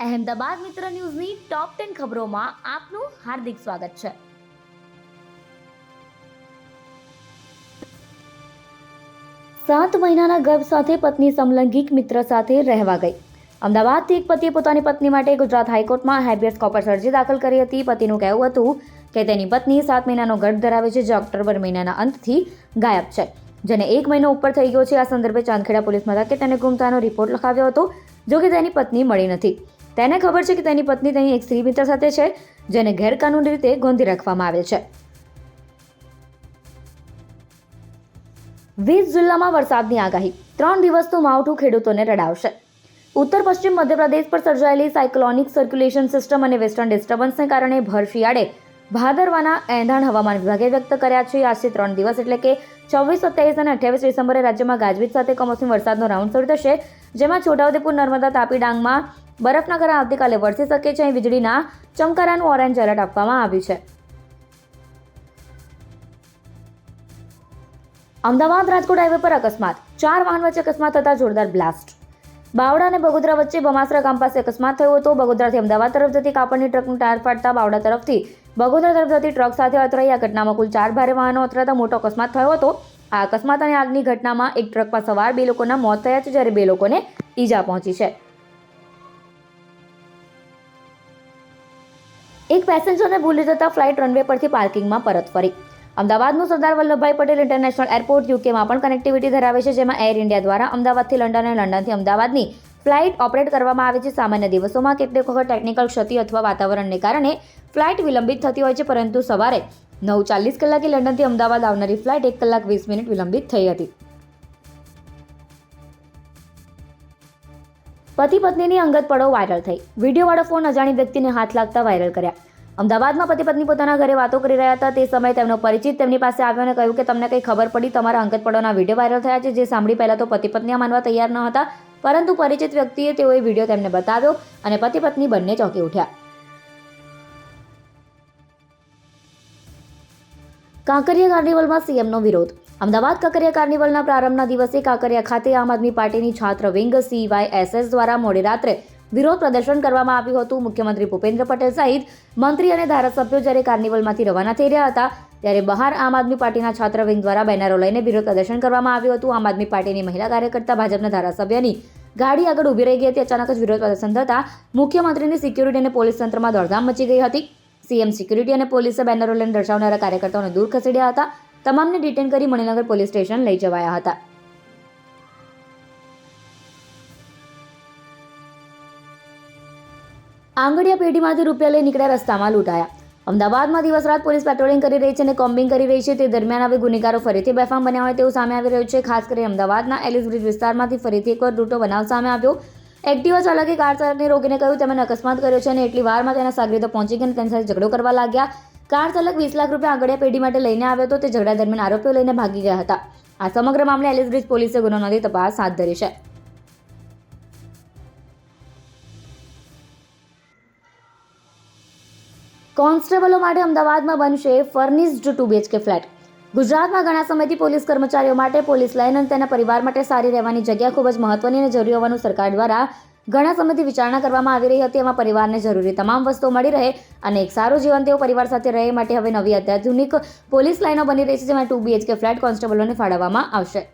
અહેમદાબાદ મિત્ર ન્યૂઝની ટોપ 10 ખબરોમાં આપનું હાર્દિક સ્વાગત છે. 7 મહિનાના ગર્ભ સાથે પત્ની સમલૈંગિક મિત્ર સાથે રહેવા ગઈ. અમદાવાદથી એક પતિએ પોતાની પત્ની માટે ગુજરાત હાઈકોર્ટમાં હેબિયસ કોર્પસ અરજી દાખલ કરી હતી. પતિનું કહેવું હતું કે તેની પત્ની 7 મહિનાનો ગર્ભ ધરાવે છે, જે ઓક્ટોબર મહિનાના અંતથી ગાયબ છે, જેને 1 મહિનો ઉપર થઈ ગયો છે. આ સંદર્ભે ચાંદખેડા પોલીસ મથકે તેને ગુમ થવાનો રિપોર્ટ લખાવ્યો હતો, જો કે તેની પત્ની મળી નથી. તેને ખબર છે કે તેની પત્ની તેની એક સ્ત્રી મિત્ર સાથે છે, જેને ગેરકાનૂની રીતે ગોંધી રાખવામાં આવેલ છે. 20 જિલ્લામાં વરસાદની આગાહી. 3 દિવસનું માવઠું ખેડૂતોને રડાવશે. ઉત્તર પશ્ચિમ મધ્યપ્રદેશ પર સર્જાયેલી સાયક્લોનિક સર્ક્યુલેશન સિસ્ટમ અને વેસ્ટર્ન ડિસ્ટર્બન્સને કારણે ભર શિયાળે ભાદરવાના એંધાણ હવામાન વિભાગે વ્યક્ત કર્યા છે. આજથી 3 દિવસ એટલે કે 24, 27 અને 28 ડિસેમ્બરે રાજ્યમાં ગાજવીજ સાથે કમોસમી વરસાદનો રાઉન્ડ શરૂ થશે, જેમાં છોટાઉદેપુર, નર્મદા, તાપી, ડાંગમાં બરફના કરા આવતીકાલે વરસી શકે છે. અહીં વીજળીના ચમકારાનું ઓરેન્જ એલર્ટ આપવામાં આવ્યું છે. અમદાવાદ રાજકોટ હાઈવે પર અકસ્માત. 4 વાહન વચ્ચે અકસ્માત થતા જોરદાર બ્લાસ્ટ. બાવડા અને બગોદરા વચ્ચે બમાસરા ગામ પાસે અકસ્માત થયો હતો. બગોદરાથી અમદાવાદ તરફ જતી કાપડની ટ્રકનું ટાયર ફાટતા બાવડા તરફથી બગોદરા તરફ જતી ટ્રક સાથે અથડાઈ. આ ઘટનામાં કુલ 4 ભારે વાહનો અથડાતા મોટો અકસ્માત થયો હતો. આ અકસ્માત અને આગની ઘટનામાં એક ટ્રકમાં સવાર 2 લોકોના મોત થયા છે, જ્યારે 2 લોકોને ઈજા પહોંચી છે. એક પેસેન્જરને ભૂલી જતા ફ્લાઇટ રનવે પરથી પાર્કિંગમાં પરત ફરી. અમદાવાદનું સરદાર વલ્લભભાઈ પટેલ ઇન્ટરનેશનલ એરપોર્ટ યુકેમાં પણ કનેક્ટિવિટી ધરાવે છે, જેમાં એર ઇન્ડિયા દ્વારા અમદાવાદથી લંડન અને લંડનથી અમદાવાદની ફ્લાઇટ ઓપરેટ કરવામાં આવે છે. સામાન્ય દિવસોમાં કેટલીક વખત ટેકનિકલ ક્ષતિ અથવા વાતાવરણને કારણે ફ્લાઇટ વિલંબિત થતી હોય છે, પરંતુ સવારે 9:40 કલાકે લંડનથી અમદાવાદ આવનારી ફ્લાઇટ 1 કલાક 20 મિનિટ વિલંબિત થઈ હતી. પતિ પત્નીની અંગત પળો વાયરલ થઈ. વિડીયોવાળો ફોન અજાણી વ્યક્તિને હાથ લાગતા વાયરલ કર્યા. અમદાવાદમાં પતિ પત્ની પોતાના ઘરે વાતો કરી રહ્યા હતા. તે સમયે તેમનો પરિચિત તેમની પાસે આવ્યો અને કહ્યું કે તમને કંઈ ખબર પડી? તમારા અંગત પળોના વિડીયો વાયરલ થયા છે. જે સાંભળી પહેલા તો પતિ પત્ની માનવા તૈયાર ન હતા, પરંતુ પરિચિત વ્યક્તિએ તેઓએ વિડીયો તેમને બતાવ્યો અને પતિ પત્ની બંને ચોંકી ઉઠ્યા. કાંકરિયા કાર્નિવલમાં સીએમનો વિરોધ. અમદાવાદ કાંકરિયા કાર્નિવલના પ્રારંભના દિવસે કાંકરિયા ખાતે આમ આદમી પાર્ટીની છાત્ર વિંગ CYSS દ્વારા મોડી રાત્રે વિરોધ પ્રદર્શન કરવામાં આવ્યું હતું. મુખ્યમંત્રી ભૂપેન્દ્ર પટેલ સહિત મંત્રી અને ધારાસભ્યો જ્યારે કાર્નિવલમાંથી રવાના થઈ રહ્યા હતા, ત્યારે બહાર આમ આદમી પાર્ટીના છાત્ર વિંગ દ્વારા બેનરો લઈને વિરોધ પ્રદર્શન કરવામાં આવ્યું હતું. આમ આદમી પાર્ટીની મહિલા કાર્યકર્તા ભાજપના ધારાસભ્યની ગાડી આગળ ઊભી રહી ગઈ હતી. અચાનક જ વિરોધ પ્રદર્શન થતાં મુખ્યમંત્રીની સિક્યુરિટી અને પોલીસ તંત્રમાં દોડધામ મચી ગઈ હતી. સીએમ સિક્યુરિટી અને પોલીસે બેનરો લઈને દર્શાવનારા કાર્યકર્તાઓને દૂર ખસેડ્યા હતા. તમામને ડિટેન કરી મણિનગર પોલીસ સ્ટેશન લઈ જવાયા હતા. આંગડિયા પેઢીમાંથી રૂપિયા લઈ નીકળ્યા, રસ્તામાં લૂંટાયા. અમદાવાદમાં દિવસ રાત પોલીસ પેટ્રોલિંગ કરી રહી છે અને કોમ્બિંગ કરી રહી છે. તે દરમિયાન હવે ગુનેગારો ફરીથી બેફામ બન્યા હોય તેવું સામે આવી રહ્યું છે. ખાસ કરીને અમદાવાદના એલિસ બ્રિજ વિસ્તારમાંથી ફરીથી એકવાર લૂંટો બનાવ સામે આવ્યો. એક્ટિવા ચાલકે કાર ચાલકને રોકીને કહ્યું તેમણે અકસ્માત કર્યો છે અને એટલી વારમાં તેના સાગરીતો પહોંચી ગયા અને તેની સાથે ઝઘડો કરવા લાગ્યા. કાર ચાલક 20 લાખ રૂપિયા આંગડિયા પેઢી માટે લઈને આવ્યો હતો. તે ઝઘડા દરમિયાન આરોપીઓ લઈને ભાગી ગયા હતા. આ સમગ્ર મામલે એલિસ બ્રિજ પોલીસે ગુનો નોંધી તપાસ હાથ ધરી છે. કોન્સ્ટેબલો માટે અમદાવાદમાં બનશે ફર્નિશ્ડ 2 BHK ફ્લેટ. ગુજરાતમાં ઘણા સમયથી પોલીસ કર્મચારીઓ માટે પોલીસ લાઇન અને તેના પરિવાર માટે સારી રહેવાની જગ્યા ખૂબ જ મહત્વની અને જરૂરી હોવાનું સરકાર દ્વારા ઘણા સમયથી વિચારણા કરવામાં આવી રહી હતી. એમાં પરિવારને જરૂરી તમામ વસ્તુઓ મળી રહે અને એક સારું જીવન તેઓ પરિવાર સાથે રહે માટે હવે નવી અત્યાધુનિક પોલીસ લાઇનો બની રહી છે, જેમાં 2 BHK ફ્લેટ કોન્સ્ટેબલોને ફાળવવામાં આવશે.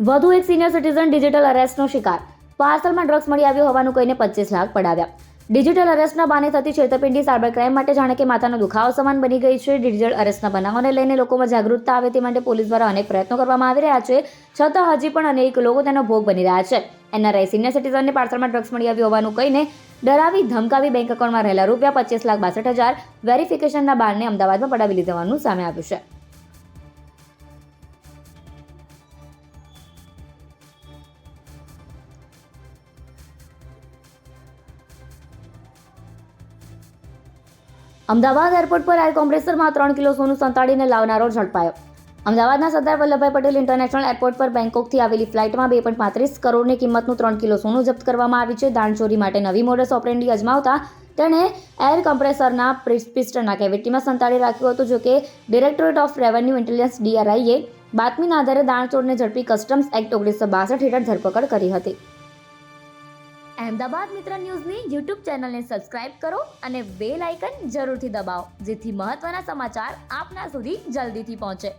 વધુ એક સિનિયર સિટીઝન ડિજિટલ અરેસ્ટનો શિકાર. પાર્સલમાં ડ્રગ્સ મળી આવ્યો હોવાનું કહીને 25 લાખ પડાવ્યા. ડિજિટલ અરેસ્ટના બાને થતી છેતરપિંડી સાયબર ક્રાઇમ માટે જાણે કે માથાનો દુખાવો સમાન બની ગઈ છે. ડિજિટલ અરેસ્ટના બનાવોને લઈને લોકોમાં જાગૃતતા આવે તે માટે પોલીસ દ્વારા અનેક પ્રયત્નો કરવામાં આવી રહ્યા છે, છતાં હજી પણ અનેક લોકો તેનો ભોગ બની રહ્યા છે. NRI સિનિયર સિટીઝનને પાર્સલમાં ડ્રગ્સ મળી આવ્યું હોવાનું કહીને ડરાવી ધમકાવી બેંક એકાઉન્ટમાં રહેલા રૂપિયા 25,62,000 વેરિફિકેશનના બારને અમદાવાદમાં પડાવી લીધવાનું સામે આવ્યું છે. અમદાવાદ એરપોર્ટ પર એર કોમ્પ્રેસરમાં 3 કિલો સોનું સંતાડીને લાવનારો ઝડપાયો. અમદાવાદના સરદાર વલ્લભભાઈ પટેલ ઇન્ટરનેશનલ એરપોર્ટ પર બેંકોકથી આવેલી ફ્લાઇટમાં 2.35 કરોડની કિંમતનું 3 કિલો સોનું જપ્ત કરવામાં આવ્યું છે. દાણચોરી માટે નવી મોડસ ઓપરેન્ડી અજમાવતા તેણે એર કમ્પ્રેસરના પિસ્ટનના કેવિટીમાં સંતાડી રાખ્યું હતું. જોકે ડિરેક્ટોરેટ ઓફ રેવન્યુ ઇન્ટેલિજન્સ DRIએ બાતમીના આધારે દાણચોરને ઝડપી કસ્ટમ્સ એક્ટ 1962 હેઠળ ધરપકડ કરી હતી. અહેમદાબાદ મિત્ર ન્યૂઝની યુટ્યુબ ચેનલને સબસ્ક્રાઇબ કરો અને બેલ આઇકન જરૂરથી દબાવો, જેથી મહત્વના સમાચાર આપના સુધી જલ્દીથી પહોંચે.